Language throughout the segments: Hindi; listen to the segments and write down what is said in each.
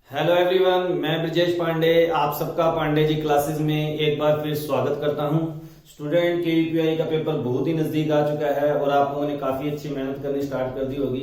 हेलो एवरीवन, मैं ब्रजेश पांडे आप सबका पांडे जी क्लासेस में एक बार फिर स्वागत करता हूं। स्टूडेंट के यूपीआई का पेपर बहुत ही नजदीक आ चुका है और आप लोगों ने काफी अच्छी मेहनत करनी स्टार्ट कर दी होगी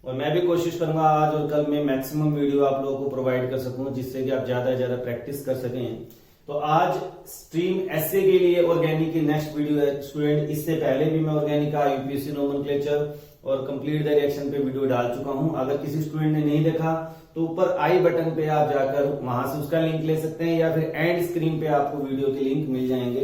और मैं भी कोशिश करूंगा आज और कल में मैक्सिमम वीडियो आप लोगों को प्रोवाइड कर सकूं जिससे कि आप ज्यादा से ज्यादा प्रैक्टिस कर सकें। तो आज स्ट्रीम एसए के लिए ऑर्गेनिक की नेक्स्ट वीडियो है स्टूडेंट। इससे पहले भी मैं ऑर्गेनिक का यूपीएससी नोमेनक्लेचर और कंप्लीट द रिएक्शन पे वीडियो डाल चुका हूं। अगर किसी स्टूडेंट ने नहीं देखा तो ऊपर आई बटन पे आप जाकर वहां से उसका लिंक ले सकते हैं या फिर एंड स्क्रीन पे आपको वीडियो के लिंक मिल जाएंगे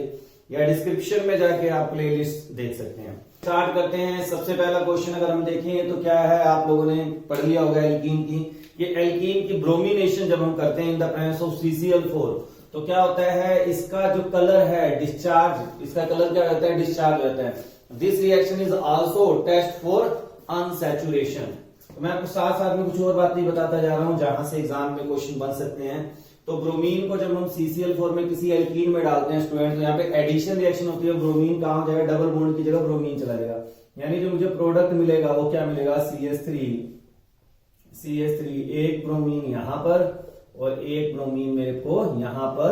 या डिस्क्रिप्शन में जाके आप प्लेलिस्ट देख सकते हैं। स्टार्ट करते हैं। सबसे पहला क्वेश्चन अगर हम देखें तो क्या है, आप लोगों ने पढ़ लिया होगा एल्कीन की। ये एल्कीन की ब्रोमिनेशन जब हम करते हैं in the presence of CCl4 तो क्या होता है, इसका जो कलर है डिस्चार्ज, इसका कलर क्या होता है, डिस्चार्ज होता है। This reaction is also test for unsaturation. तो मैं आपको साथ साथ में कुछ और बात नहीं बताता जा रहा हूं जहां से एग्जाम में क्वेश्चन बन सकते हैं। तो ब्रोमीन को जब हम CCl4 में किसी एल्कीन में डालते हैं स्टूडेंट तो यहाँ पे एडिशन रिएक्शन होती है। ब्रोमीन कहां जाएगा, डबल बॉन्ड की जगह ब्रोमीन चला जाएगा, यानी जो मुझे प्रोडक्ट मिलेगा वो क्या मिलेगा, CH3 एक ब्रोमीन यहां पर और एक ब्रोमीन मेरे को यहां पर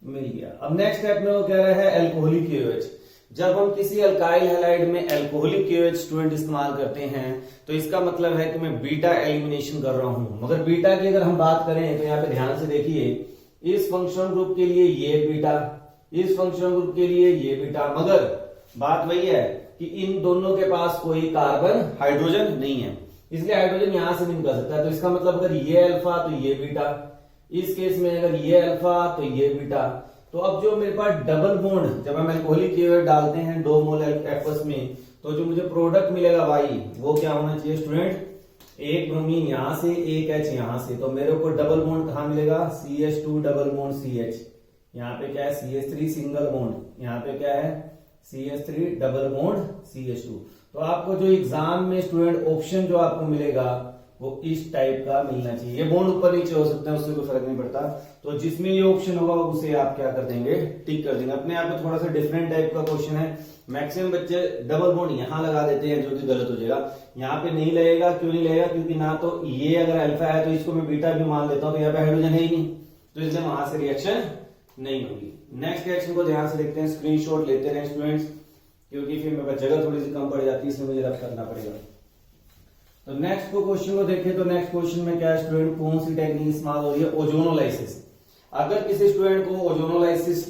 मिल गया। अब नेक्स्ट स्टेप में वो कह रहा है एल्कोहलिक KOH। जब हम किसी अल्काइल हैलाइड में एल्कोहलिक KOH स्टूडेंट इस्तेमाल करते हैं तो इसका मतलब है कि मैं बीटा एलिमिनेशन कर रहा हूं। मगर बीटा की अगर हम बात करें तो यहाँ पे ध्यान से देखिए, इस फंक्शनल ग्रुप के लिए ये बीटा, इस फंक्शनल ग्रुप के लिए ये बीटा, मगर बात वही है कि इन दोनों के पास कोई कार्बन हाइड्रोजन नहीं है, इसलिए हाइड्रोजन यहां से नहीं निकल सकता है। तो इसका मतलब अगर ये अल्फा तो ये बीटा, इस केस में अगर ये अल्फा तो ये बीटा। तो अब जो मेरे पास डबल बॉन्ड जब हम एल्कोहलिक KOH डालते हैं 2 मोल आपस में, तो जो मुझे प्रोडक्ट मिलेगा वाई वो क्या होना चाहिए स्टूडेंट, एक ब्रोमीन यहां से एक H यहां से। तो मेरे को डबल बॉन्ड कहां मिलेगा, CH2 डबल बॉन्ड CH, यहाँ पे क्या है CH3 सिंगल बॉन्ड, यहाँ पे क्या है CH3 डबल बॉन्ड CH2। तो आपको जो एग्जाम में स्टूडेंट ऑप्शन जो आपको मिलेगा वो इस टाइप का मिलना चाहिए। ये बॉन्ड ऊपर नीचे हो सकता है, उससे कोई फर्क नहीं पड़ता। तो जिसमें ये ऑप्शन होगा उसे आप क्या कर देंगे, टिक कर देंगे। अपने आप में थोड़ा सा डिफरेंट टाइप का क्वेश्चन है। मैक्सिमम बच्चे डबल बॉन्ड यहां लगा देते हैं जो कि गलत हो जाएगा। यहाँ पे नहीं लगेगा, क्यों नहीं लगेगा, क्योंकि ना तो ये अगर अल्फा है तो इसको मैं बीटा भी मान लेता हूं, तो यहाँ पे हाइड्रोजन है ही नहीं, तो इसलिए वहां से रिएक्शन नहीं होगी। नेक्स्ट रिएक्शन को ध्यान से देखते हैं, स्क्रीनशॉट लेते रहे स्टूडेंट्स, क्योंकि फिर मेरे पास जगह थोड़ी सी कम पड़ जाती है, इसमें मुझे रफ करना पड़ेगा। तो नेक्स्ट को क्वेश्चन को देखें तो नेक्स्ट क्वेश्चन में क्या है स्टूडेंट, कौन सी टेक्निक इस्तेमाल हो रही है, ओजोनोलाइसिस। अगर किसी स्टूडेंट को ओजोनोलाइसिस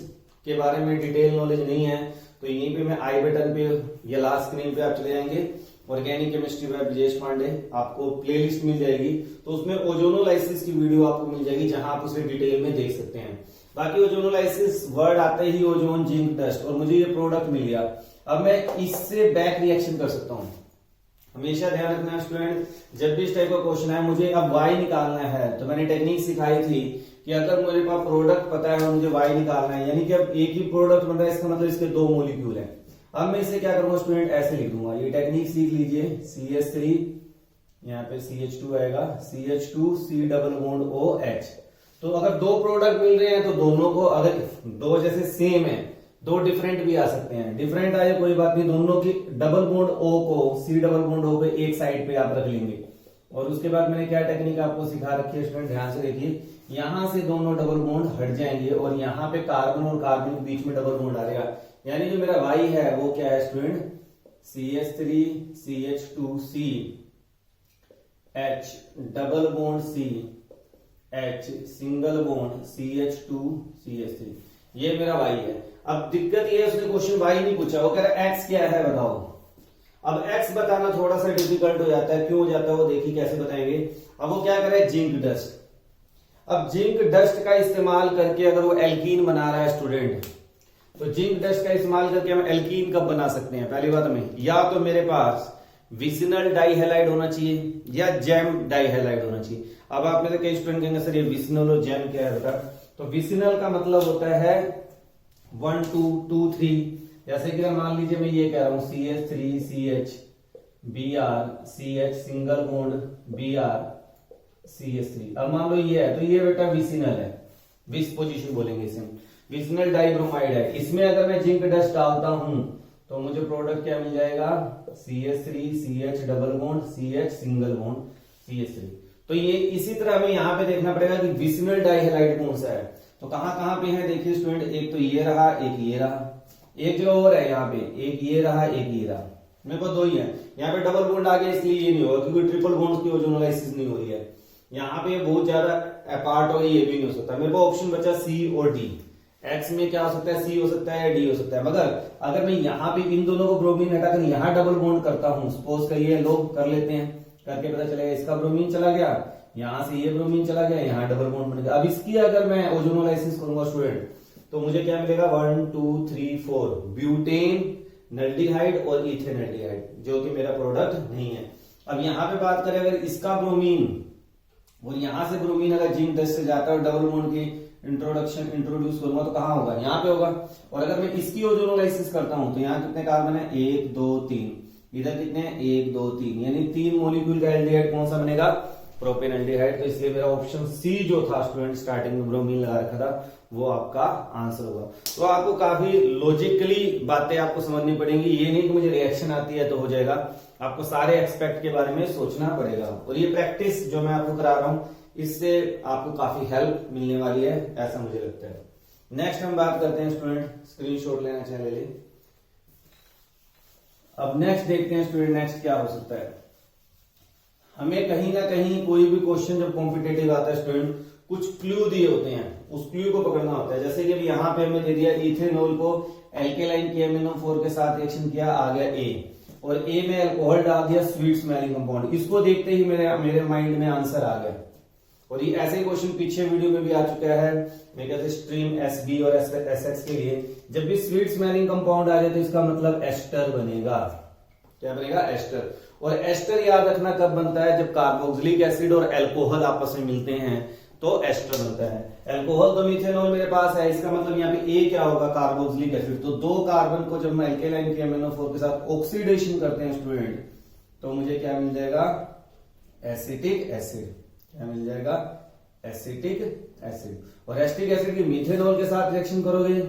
के बारे में डिटेल नॉलेज नहीं है तो यहीं पे मैं आई बटन पे या लास्ट स्क्रीन पे आप चले जाएंगे, organic chemistry by Brajesh Pandey, आपको प्लेलिस्ट मिल जाएगी। तो उसमें ओजोनोलाइसिस की वीडियो आपको मिल जाएगी जहां आप उसे डिटेल में देख सकते हैं। बाकी ओजोनोलाइसिस वर्ड आते ही ओजोन, जिंक, डस्ट, और मुझे ये प्रोडक्ट मिल गया। अब मैं इससे बैक रिएक्शन कर सकता हूं। हमेशा ध्यान रखना स्टूडेंट, जब भी इस टाइप का क्वेश्चन है मुझे अब y निकालना है तो मैंने टेक्निक सिखाई थी कि अगर मुझे पास प्रोडक्ट पता है और मुझे y निकालना है, यानी कि अब एक ही प्रोडक्ट बन रहा है, इसका मतलब इसके 2 मॉलिक्यूल हैं। अब मैं इसे क्या करूंगा स्टूडेंट, ऐसे लिख दूंगा। ये टेक्निक सीख लीजिए, CH3 यहाँ पे CH2 आएगा, CH2 C double bond OH। तो अगर 2 प्रोडक्ट मिल रहे हैं तो दोनों को, अगर 2 जैसे सेम है, 2 डिफरेंट भी आ सकते हैं, डिफरेंट आए कोई बात नहीं, दोनों की डबल बॉन्ड O को C डबल बॉन्ड O पे एक साइड पे आप रख लेंगे। और उसके बाद मैंने क्या टेक्निक आपको सिखा रखी है स्टूडेंट, ध्यान से देखिए, यहां से दोनों डबल बॉन्ड हट जाएंगे और यहाँ पे कार्बन और कार्बन के बीच में डबल बॉन्ड आ जाएगा, यानी जो मेरा Y है वो क्या है student, CH3 CH2 CH double bond C H single bond CH2 CH3, ये मेरा Y है। अब दिक्कत ये है उसने क्वेश्चन Y नहीं पूछा, वो कह रहा है X क्या है बताओ। अब X बताना थोड़ा सा डिफिकल्ट हो जाता है, क्यों हो जाता है वो देखिए कैसे बताएंगे। अब वो क्या कर रहा है, जिंक डस्ट। अब जिंक डस्ट का इस्तेमाल करके अगर वो एल्कीन बना रहा है स्टूडेंट, तो जिंक डस्ट का इस्तेमाल करके हम एल्कीन कब बना सकते हैं, पहली बात में या तो मेरे पास विसिनल डाइहैलाइड होना चाहिए या जैम डाइहैलाइड होना चाहिए। अब आप में से कई स्टूडेंट कहेंगे सर ये विसिनल और जैम क्या है बेटा, तो विसिनल का मतलब होता है 1 2 2 3, जैसे कि मान लीजिए मैं ये कह रहा हूं CH3 CH Br CH single bond Br CH3। अब मान लो ये है तो ये बेटा विसिनल है, विस पोजीशन बोलेंगे इसे, विसिनल डाइब्रोमाइड है। इसमें अगर मैं जिंक डस्ट डालता हूं तो मुझे प्रोडक्ट क्या मिल जाएगा, CH3 CH double bond CH single bond CH3। तो ये इसी तरह हमें यहाँ पे देखना पड़ेगा कि विसिनल डाइहैलाइड कौन सा है। तो कहाँ कहाँ पे है देखिए स्टूडेंट, एक तो ये रहा, एक ये रहा, एक जो और है यहाँ पे, एक ये रहा, एक ये रहा, मेरे पास दो ही है। यहाँ पे डबल बॉन्ड आ गया इसलिए ये नहीं होगा, क्योंकि ट्रिपल बॉन्ड की ओजोनोलाइसिस नहीं हो रही है। यहाँ पे बहुत ज्यादा अपार्ट हो, ये भी नहीं हो सकता। मेरे पास ऑप्शन बचा सी और डी। एक्स में क्या हो सकता है, सी हो सकता है या डी हो सकता है। मगर अगर मैं यहाँ पे इन दोनों को ब्रोमीन हटाकर यहाँ डबल बॉन्ड करता हूँ, सपोज करिए, लोग कर लेते हैं, करके पता चलेगा इसका ब्रोमीन चला गया, यहाँ से ये ब्रोमीन चला गया, यहाँ डबल बॉन्ड बन गया। अब इसकी अगर मैं ओजोनोलाइसिस करूंगा स्टूडेंट, तो मुझे क्या मिलेगा, 1 2 3 4 ब्यूटेन नल्डिहाइड और इथेनल्डिहाइड, जो कि मेरा प्रोडक्ट नहीं है। अब यहाँ पे बात करें अगर इसका ब्रोमीन और यहाँ से ब्रोमीन अगर जिंक 10 से जाता है और डबल बॉन्ड की इंट्रोड्यूस करूंगा तो कहाँ होगा, यहाँ पे होगा। और अगर मैं इसकी ओजोनोलाइसिस करता हूं तो यहाँ कितने कार्बन है, 1 2 3, इधर कितने, 1 2 3, यानी 3 मॉलिक्यूल का एल्डिहाइड कौन सा बनेगा, प्रोपेनल्डिहाइड। तो इसलिए मेरा ऑप्शन सी जो था स्टूडेंट, स्टार्टिंग में ब्रोमीन लगा रखा था, वो आपका आंसर होगा। तो आपको काफी लॉजिकली बातें आपको समझनी पड़ेंगी, ये नहीं कि मुझे रिएक्शन आती है तो हो जाएगा, आपको सारे एक्सपेक्ट के बारे में सोचना पड़ेगा। और ये प्रैक्टिस जो मैं आपको करा रहा हूं, इससे आपको काफी हेल्प मिलने वाली है, ऐसा मुझे लगता है। नेक्स्ट हम बात करते हैं स्टूडेंट, स्क्रीनशॉट लेना चाहे ले। अब नेक्स्ट देखते हैं स्टूडेंट, नेक्स्ट क्या हो सकता है। हमें कहीं ना कहीं कोई भी क्वेश्चन जब कॉम्पिटेटिव आता है स्टूडेंट, कुछ क्लू दिए होते हैं, उस क्लू को पकड़ना होता है। जैसे कि अभी यहाँ पे हमें दे दिया इथेनॉल को एल्केलाइन KMnO4 के साथ रिएक्शन किया, आ गया ए, और ए में अल्कोहल डाल दिया, स्वीट स्मेलिंग कंपाउंड। इसको देखते ही मेरे माइंड में आंसर आ गया। और ये ऐसे ही क्वेश्चन पीछे वीडियो में भी आ चुका है, मैं कहते स्ट्रीम SB और SX के लिए। जब भी स्वीट स्मेलिंग कंपाउंड आ जाए तो इसका मतलब एस्टर बनेगा। क्या बनेगा, एस्टर। और एस्टर याद रखना कब बनता है, जब कार्बोक्सिलिक एसिड और अल्कोहल आपस में मिलते हैं तो एस्टर बनता है। अल्कोहल तो मिथेनॉल मेरे पास है, इसका मतलब यहाँ पे ए क्या होगा, कार्बोक्सिलिक एसिड। तो दो कार्बन को जब मैं एल्केलाइन KMnO4 के साथ ऑक्सीडेशन करते हैं स्टूडेंट, तो मुझे क्या मिल जाएगा, एसिटिक एसिड। क्या मिल जाएगा, एसिटिक एसिड। और एसिटिक एसिड की मिथेनॉल के साथ रिएक्शन करोगे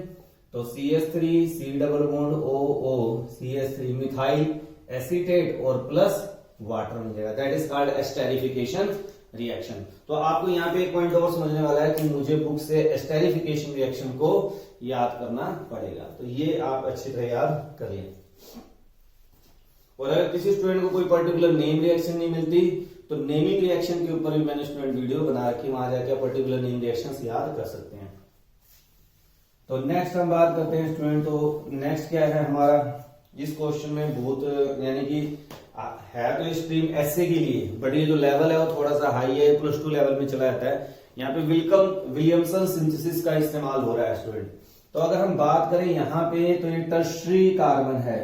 तो CH3 C double bond OO CH3 methyl acetate और प्लस वाटर मिल जाएगा। That is called esterification reaction. तो आपको यहाँ पे एक पॉइंट और समझने वाला है कि मुझे बुक से एस्टेरिफिकेशन रिएक्शन को याद करना पड़ेगा। तो ये आप अच्छी तरह याद कर लें। और अगर किसी स्टूडेंट को कोई पर्टिकुलर नेम रिएक्शन नहीं मिलती तो नेमिंग रिएक्शन के ऊपर भी मैंने स्टूडेंट वीडियो बना रखी, वहां जाकर पर्टिकुलर नेम रिएक्शंस याद कर सकते हैं। तो नेक्स्ट हम बात करते हैं स्टूडेंट। तो नेक्स्ट क्या है हमारा, इस क्वेश्चन में बहुत यानी कि है तो स्ट्रीम एसए के लिए, बट ये जो लेवल है वो थोड़ा सा हाई है, +2 लेवल में चला जाता है। यहाँ पे विलियमसन सिंथेसिस का इस्तेमाल हो रहा है स्टूडेंट। तो अगर हम बात करें यहाँ पे, तो ये टर्शरी कार्बन है।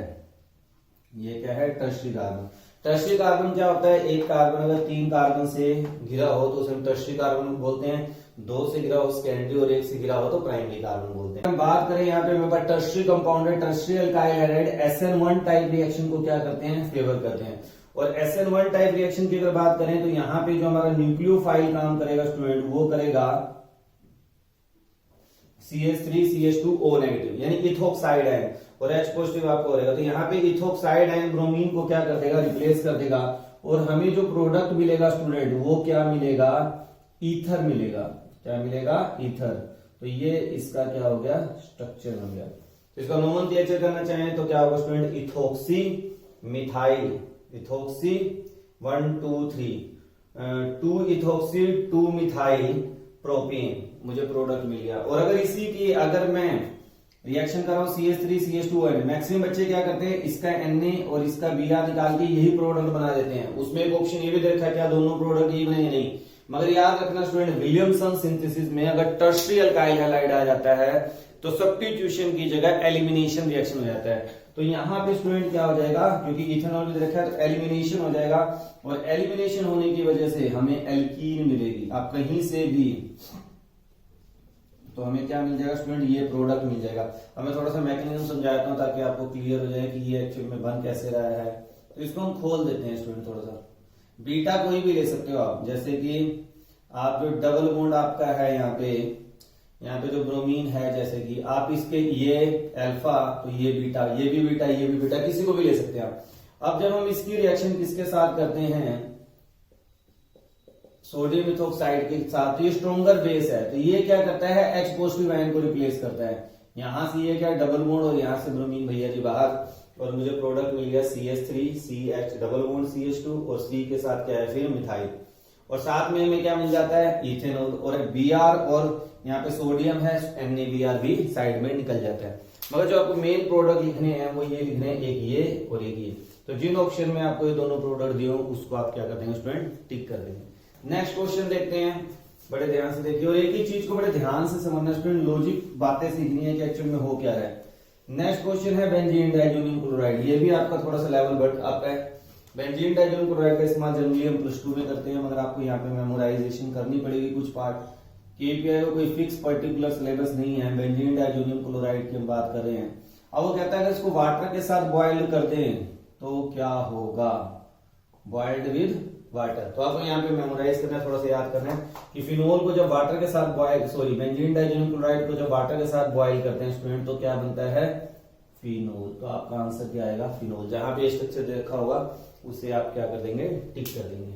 ये क्या है, टर्शरी कार्बन। टर्शरी कार्बन क्या होता है, एक कार्बन अगर 3 कार्बन से घिरा हो तो उसे हम टर्शरी कार्बन बोलते हैं, 2 से घिरा हो सेकेंडरी और 1 से घिरा हो तो प्राइमरी कार्बन बोलते हैं। हम बात करें यहाँ पे मेरे पास टर्शरी कंपाउंड है, tertiary alkyl hydride SN1 type reaction को क्या करते हैं, फेवर करते हैं। और SN1 टाइप रिएक्शन की अगर बात करें तो यहाँ पे जो हमारा न्यूक्लियोफाइल काम करेगा स्टूडेंट, वो करेगा CH3 CH2O नेगेटिव, यानी इथोक्साइड आयन, और H पॉजिटिव आपको रहेगा। तो यहाँ पे इथोक्साइड आयन ब्रोमीन को क्या कर देगा, रिप्लेस कर देगा। और हमें जो प्रोडक्ट मिलेगा स्टूडेंट, वो क्या मिलेगा, ईथर मिलेगा। क्या मिलेगा, ईथर। तो ये इसका क्या हो गया, स्ट्रक्चर बन गया। तो इसका नोमेनक्लेचर करना चाहें तो क्या होगा student, ethoxy methyl, ethoxy 1 2 3 2 ethoxy 2 methyl propane, मुझे प्रोडक्ट मिल गया। और अगर इसी की अगर मैं रिएक्शन कर रहा हूं CH3 CH2O, मैक्सिमम बच्चे क्या करते हैं, इसका Na और इसका Br निकाल के यही प्रोडक्ट बना देते हैं। उसमें एक ऑप्शन ये भी दे रखा है क्या दोनों प्रोडक्ट यही बनेंगे, नहीं। मगर याद रखना स्टूडेंट, विलियमसन सिंथेसिस में अगर टर्शरी अल्काइल हैलाइड आ जाता है तो सब्स्टिट्यूशन की जगह एलिमिनेशन रिएक्शन हो जाता है। तो यहाँ पे स्टूडेंट क्या हो जाएगा, क्योंकि इथेनॉल भी रखा है तो एलिमिनेशन हो जाएगा। और एलिमिनेशन होने की वजह से हमें एल्कीन मिलेगी। आप कहीं से भी तो हमें क्या मिल जाएगा स्टूडेंट, ये प्रोडक्ट मिल जाएगा। अब मैं थोड़ा सा मैकेनिज्म समझाता हूँ ताकि आपको क्लियर हो जाए कि ये एक्चुअल में बन कैसे रहा है। तो इसको हम खोल देते हैं स्टूडेंट थोड़ा सा। बीटा कोई भी ले सकते हो आप, जैसे कि आप जो डबल बॉन्ड आपका है यहाँ पे जो ब्रोमीन है, जैसे कि आप इसके ये अल्फा, तो ये बीटा, ये भी बीटा, ये भी बीटा, किसी को भी ले सकते हैं आप। अब जब हम इसकी रिएक्शन किसके साथ करते हैं, सोडियम इथोक्साइड के साथ, तो ये स्ट्रोंगर बेस है, तो ये क्या करता है H पॉजिटिव आयन को रिप्लेस करता है। यहां से ये क्या डबल बॉन्ड और यहां से ब्रोमीन भैया जी बाहर, और मुझे प्रोडक्ट मिल गया CH3 CH double bond CH2 और C के साथ क्या है फिर मिथाइल, और साथ में हमें क्या मिल जाता है इथेनॉल, और Br और यहाँ पे सोडियम है NaBr भी साइड में निकल जाता है। मगर जो आपको मेन प्रोडक्ट लिखने हैं वो ये लिखने हैं, एक ये और एक ये। तो जिन ऑप्शन में आपको ये दोनों प्रोडक्ट दिए हो उसको आप क्या कर देंगे स्टूडेंट, टिक कर देंगे। नेक्स्ट क्वेश्चन देखते हैं, बड़े ध्यान से देखिए और एक ही चीज को बड़े ध्यान से समझना स्टूडेंट, लॉजिक बातें सीखनी है कि एक्चुअल में हो क्या रहा है। नेक्स्ट क्वेश्चन है बेंजीन डाइजोनियम क्लोराइड, ये भी आपका थोड़ा सा लेवल बढ़ अप है। बेंजीन डाइजोनियम क्लोराइड का इस्तेमाल जनरली हम +2 में करते हैं, मगर आपको यहाँ पे मेमोराइजेशन करनी पड़ेगी कुछ पार्ट। केपीआई को कोई फिक्स पर्टिकुलर सिलेबस नहीं है। बेंजीन डाइजोनियम क्लोराइड की हम बात कर रहे हैं। अब वो कहता है अगर इसको वाटर के साथ बॉइल कर दें तो क्या होगा, बॉइल्ड विद वाटर। तो आपको यहाँ पे मेमोराइज करना है, थोड़ा सा याद करना है कि फिनोल को जब वाटर के साथ boil, sorry benzene diazonium chloride को जब वाटर के साथ बॉइल करते हैं स्टूडेंट तो क्या बनता है फिनोल। तो आपका आंसर क्या आएगा फिनोल। जहां पे स्ट्रक्चर देखा होगा उसे आप क्या कर देंगे टिक कर देंगे।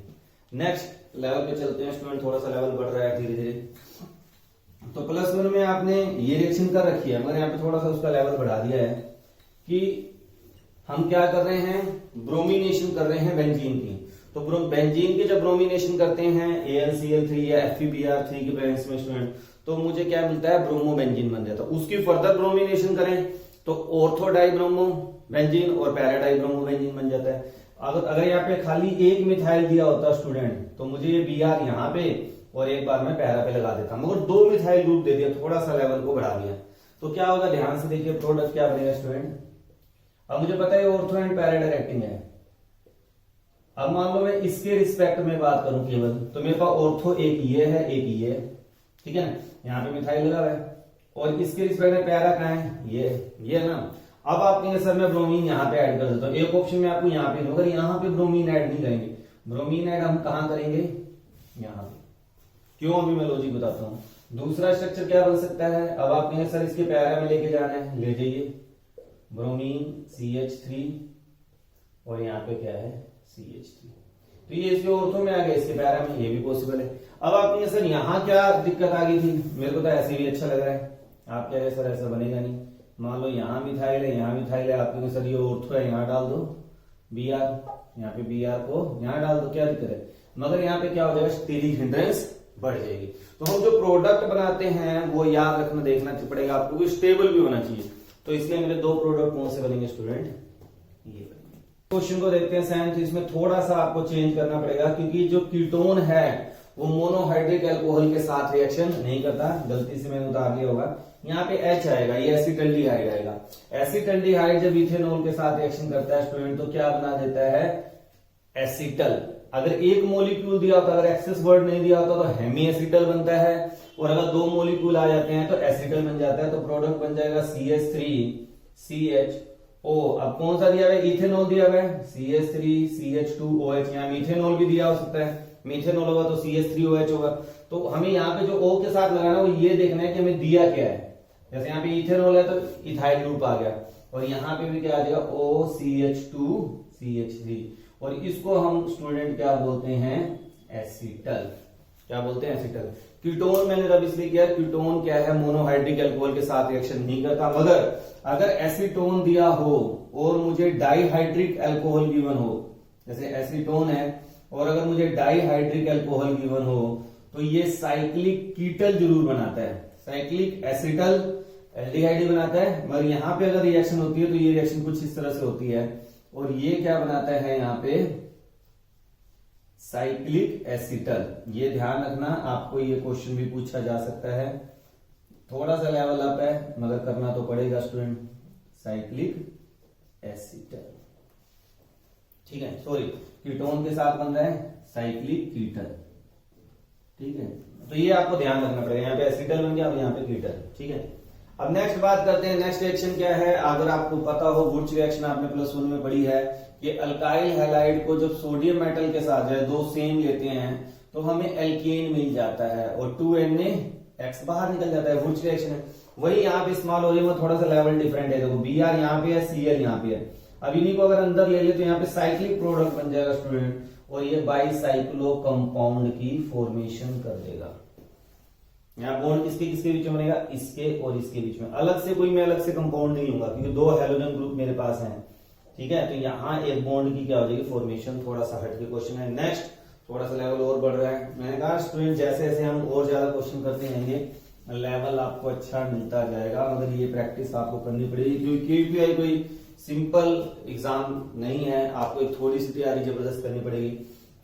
नेक्स्ट लेवल पे चलते हैं स्टूडेंट, थोड़ा सा लेवल बढ़ रहा है धीरे धीरे। तो +1 में आपने ये रिएक्शन कर रखी है, मगर यहाँ पे थोड़ा सा उसका लेवल बढ़ा दिया है कि हम क्या कर रहे हैं ब्रोमिनेशन कर रहे हैं बेंजीन की। तो बेंजीन की जब ब्रोमिनेशन करते हैं AlCl3 या FeBr3 की प्रेजेंस में स्टूडेंट, तो मुझे क्या मिलता है ब्रोमोबेंजीन बन जाता है। उसकी फर्दर ब्रोमिनेशन करें तो ऑर्थो डाइब्रोमो बेंजीन और पैरा डाइब्रोमो बेंजीन बन जाता है। अगर यहाँ पे खाली एक मिथाइल दिया होता स्टूडेंट तो मुझे ये Br यहाँ पे और एक बार मैं पैरा पे लगा देता, मगर 2 मिथाइल ग्रुप दे दिया, थोड़ा सा लेवल को बढ़ा दिया। तो क्या होगा ध्यान से देखिए, प्रोडक्ट क्या बनेगा स्टूडेंट। अब मुझे पता है ऑर्थो एंड पैरा डायरेक्टिंग है। अब मान लो मैं इसके रिस्पेक्ट में बात करूं केवल, तो मेरे पास ऑर्थो एक ये है एक ये है, ठीक है ना, यहाँ पे मिथाइल लगा हुआ है, और इसके रिस्पेक्ट में पैरा कहाँ है ये है ना। अब आप कहेंगे सर मैं ब्रोमीन यहाँ पे ऐड कर देता हूँ, एक ऑप्शन में आपको यहाँ पे, मगर यहाँ पे ब्रोमीन ऐड नहीं करेंगे। ब्रोमीन ऐड हम कहाँ करेंगे यहाँ पे, क्यों अभी मैं लॉजिक बताता हूँ। दूसरा स्ट्रक्चर क्या बन सकता है, अब आप कहेंगे सर इसके पैरा में लेके जाना है, ले जाइए ब्रोमीन CH3 और यहाँ पे क्या है CH3, तो ये इसके ऑर्थो में आ गया, इसके पैरा में, ये भी पॉसिबल है। अब आप कहेंगे सर यहाँ क्या दिक्कत आ गई थी, मेरे को तो ऐसे भी अच्छा लग रहा है। आप कह रहे सर ऐसा बनेगा नहीं, मान लो यहाँ मिथाइल है यहाँ मिथाइल है, आप कहेंगे सर ये ऑर्थो है यहाँ डाल दो Br, यहाँ पे Br को यहाँ डाल दो, क्या दिक्कत है। मगर यहाँ पे क्या हो जाएगा स्टीरिक हिंड्रेंस बढ़ जाएगी। तो हम जो प्रोडक्ट बनाते हैं वो याद रखना देखना पड़ेगा आपको कि स्टेबल भी होना चाहिए। तो इसलिए मेरे 2 प्रोडक्ट कौन से बनेंगे स्टूडेंट, ये बनेंगे। क्वेश्चन को देखते हैं सेवेंथ, इसमें थोड़ा सा आपको चेंज करना पड़ेगा क्योंकि जो कीटोन है वो मोनोहाइड्रिक अल्कोहल के साथ रिएक्शन नहीं करता, गलती से मैंने उतार लिया होगा। यहाँ पे H आएगा, ये एसिटल्डिहाइड आएगा। एसिटल्डिहाइड जब इथेनॉल के साथ रिएक्शन करता है स्टूडेंट तो क्या बना देता है एसिटल। अगर एक मोलिक्यूल दिया होता, अगर एक्सेस वर्ड नहीं दिया होता तो हेमी एसिटल बनता है, और अगर 2 मोलिक्यूल आ जाते हैं तो एसिटल बन जाता है। तो प्रोडक्ट बन जाएगा CH3CHO। अब कौन सा दिया हुआ है, इथेनॉल दिया हुआ है, CH3CH2OH। यहाँ मिथेनॉल भी दिया हो सकता है, मिथेनॉल होगा तो CH3OH होगा। तो हमें यहाँ पे जो O के साथ लगाना वो ये देखना है कि हमें दिया क्या है। जैसे यहाँ पे इथेनॉल है तो इथाइल ग्रुप आ गया, और यहाँ पे भी क्या आ जाएगा OCH2CH3, और इसको हम स्टूडेंट क्या बोलते हैं एसिटल। क्या बोलते हैं एसिटल। कीटोन मैंने जब इसलिए किया, कीटोन क्या है मोनोहाइड्रिक अल्कोहल के साथ रिएक्शन नहीं करता, मगर अगर एसीटोन दिया हो और मुझे डाइहाइड्रिक अल्कोहल गिवन हो, जैसे एसीटोन है और अगर मुझे डाइहाइड्रिक अल्कोहल गिवन हो तो ये साइक्लिक कीटल जरूर बनाता है, साइक्लिक एसिटल एल्डिहाइड बनाता है। मगर यहाँ पे अगर रिएक्शन होती है तो ये रिएक्शन कुछ इस तरह से होती है, और ये क्या बनाता है यहाँ पे साइक्लिक एसिटल। ये ध्यान रखना, आपको ये क्वेश्चन भी पूछा जा सकता है। थोड़ा सा लेवल अप है मगर करना तो पड़ेगा स्टूडेंट, साइक्लिक एसिटल, ठीक है। सॉरी, कीटोन के साथ बन रहा है साइक्लिक कीटल, ठीक है। तो ये आपको ध्यान रखना पड़ेगा, यहाँ पे एसिटल बन गया, अब यहाँ पे कीटल, ठीक है। अब नेक्स्ट बात करते हैं, नेक्स्ट रिएक्शन क्या है। अगर आपको पता हो वुर्च रिएक्शन आपने +1 में पढ़ी है कि अल्काइल हैलाइड को जब सोडियम मेटल के साथ जो है 2 सेम लेते हैं तो हमें एल्केन मिल जाता है और 2Na बाहर निकल जाता है, वुर्च रिएक्शन है। वही यहाँ पे इस्तेमाल हो जाएगा, थोड़ा सा लेवल डिफरेंट है। देखो Br यहाँ पे है, Cl यहाँ पे है। अब इन्हीं को अगर अंदर ले ले तो यहाँ पे साइक्लिक प्रोडक्ट बन जाएगा स्टूडेंट, और ये बाइसाइक्लो कंपाउंड की फॉर्मेशन कर देगा। यहाँ बॉन्ड किसके किसके बीच में बनेगा, इसके और इसके बीच में। अलग से कोई मैं अलग से कंपाउंड नहीं लूंगा क्योंकि दो हेलोजन ग्रुप मेरे पास हैं, ठीक है। तो यहाँ एक बॉन्ड की क्या हो जाएगी फॉर्मेशन। थोड़ा सा हट के क्वेश्चन है। नेक्स्ट थोड़ा सा लेवल और बढ़ रहा है। मैंने कहा स्टूडेंट जैसे जैसे हम और ज्यादा क्वेश्चन करते रहेंगे लेवल आपको अच्छा मिलता जाएगा, मगर ये प्रैक्टिस आपको करनी पड़ेगी क्योंकि केवीपीआई कोई सिंपल एग्जाम नहीं है, आपको एक थोड़ी सी तैयारी जबरदस्त करनी पड़ेगी।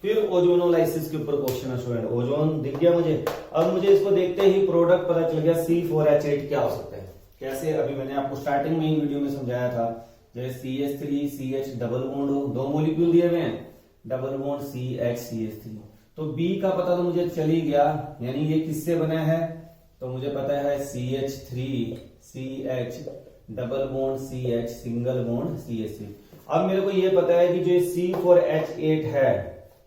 फिर ओजोनोलाइसिस के ऊपर क्वेश्चन है स्टूडेंट। ओजोन दिख गया मुझे, अब मुझे इसको देखते ही प्रोडक्ट पता चल गया C4H8 क्या हो सकता है। कैसे, अभी मैंने आपको स्टार्टिंग में ही वीडियो में समझाया था। जैसे CH3 CH डबल बॉन्ड हो, दो मॉलिक्यूल दिए हुए हैं, डबल बॉन्ड CH CH3, तो B का पता तो मुझे चल ही गया, यानी ये किससे बना है, तो मुझे पता है CH3 CH double bond CH single bond CH3। अब मेरे को ये पता है कि जो C4H8 है,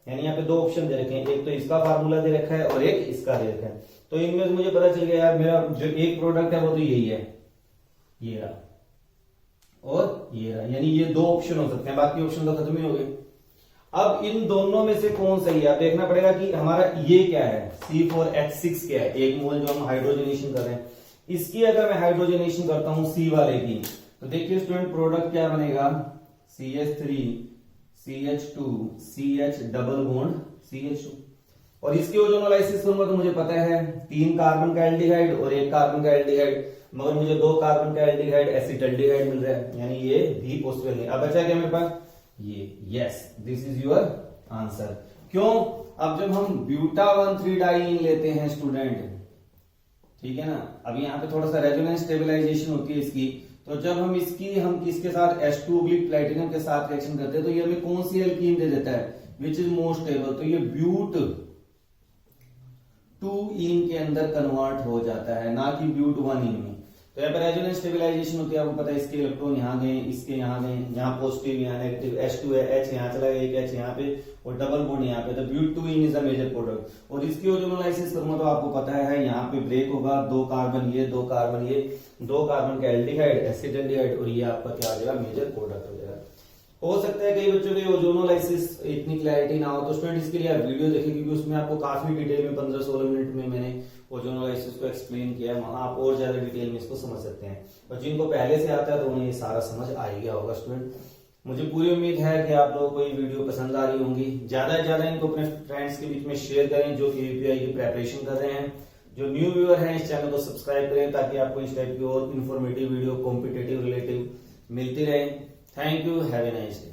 यानी यहाँ पे दो ऑप्शन दे रखे हैं, एक तो इसका फार्मूला दे रखा है और एक इसका दे रखा है। तो इनमें से मुझे पता चल गया यार मेरा जो एक प्रोडक्ट है वो तो यही है, ये रहा और ये रहा, यानी ये दो ऑप्शन हो सकते हैं, बाकी ऑप्शन तो खत्म ही हो गए। अब इन दोनों में से कौन सही है देखना पड़ेगा कि हमारा ये क्या है, C4H6 क्या है, एक मोल जो हम हाइड्रोजनेशन कर रहे हैं, इसकी अगर मैं हाइड्रोजनेशन करता हूं C वाले की, तो देखिए स्टूडेंट प्रोडक्ट क्या बनेगा, CH3 CH2 CH double bond CH2। और इसकी ओजोनोलाइसिस करूंगा तो मुझे पता है 3 कार्बन का एल्डिहाइड और 1 कार्बन का एल्डिहाइड, मगर मुझे 2 कार्बन का एल्डिहाइड एसिटल्डिहाइड मिल रहा है, यानी ये भी पॉसिबल नहीं। अब बचा क्या मेरे पास, ये, yes this is your answer. क्यों, अब जब हम ब्यूटा 1,3 डाइईन लेते हैं स्टूडेंट, ठीक है ना, अब यहाँ पे थोड़ा सा रेजोनेंस स्टेबलाइजेशन होती है इसकी, तो जब हम किसके साथ H2 प्लेटिनम के साथ रिएक्शन करते हैं तो ये हमें कौन सी एल्कीन दे देता है, विच इज मोस्ट स्टेबल, तो ये ब्यूट 2इन के अंदर कन्वर्ट हो जाता है, ना कि ब्यूट 1इन में। तो यहाँ पर रेजोनेंस स्टेबलाइजेशन होती है, आपको पता है इसके इलेक्ट्रॉन यहाँ गए, इसके यहाँ गए, यहाँ पॉजिटिव यहाँ नेगेटिव, H2 है, H यहाँ चला गया, एक H यहाँ पे और डबल बॉन्ड यहाँ पे, तो ब्यूट 2इन इज अ मेजर प्रोडक्ट। और इसकी ओजोनोलाइसिस करूंगा तो आपको पता है यहाँ पे ब्रेक होगा, 2 कार्बन ये, 2 कार्बन ये, 2 कार्बन का एल्डिहाइड एसिटल्डिहाइड, और ये आपका क्या आ जाएगा, मेजर प्रोडक्ट हो जाएगा। हो सकता है कई बच्चों के ओजोनोलाइसिस इतनी क्लैरिटी ना हो, तो स्टूडेंट इसके लिए आप वीडियो देखें क्योंकि उसमें आपको काफी डिटेल में 15-16 मिनट में मैंने ओजोनोलाइसिस को एक्सप्लेन किया है, वहां आप और ज्यादा डिटेल में इसको समझ सकते हैं। और जिनको पहले से आता है तो उन्हें ये सारा समझ आ गया होगा स्टूडेंट। मुझे पूरी उम्मीद है कि आप लोगों को ये वीडियो पसंद आ रही होंगी। ज्यादा से ज्यादा इनको अपने फ्रेंड्स के बीच में शेयर करें जो केवीपीआई की प्रेपरेशन कर रहे हैं। जो न्यू व्यूअर हैं इस चैनल को सब्सक्राइब करें ताकि आपको इस टाइप की और इन्फॉर्मेटिव वीडियो कॉम्पिटेटिव रिलेटिव मिलती रहे। Thank you, have a nice day.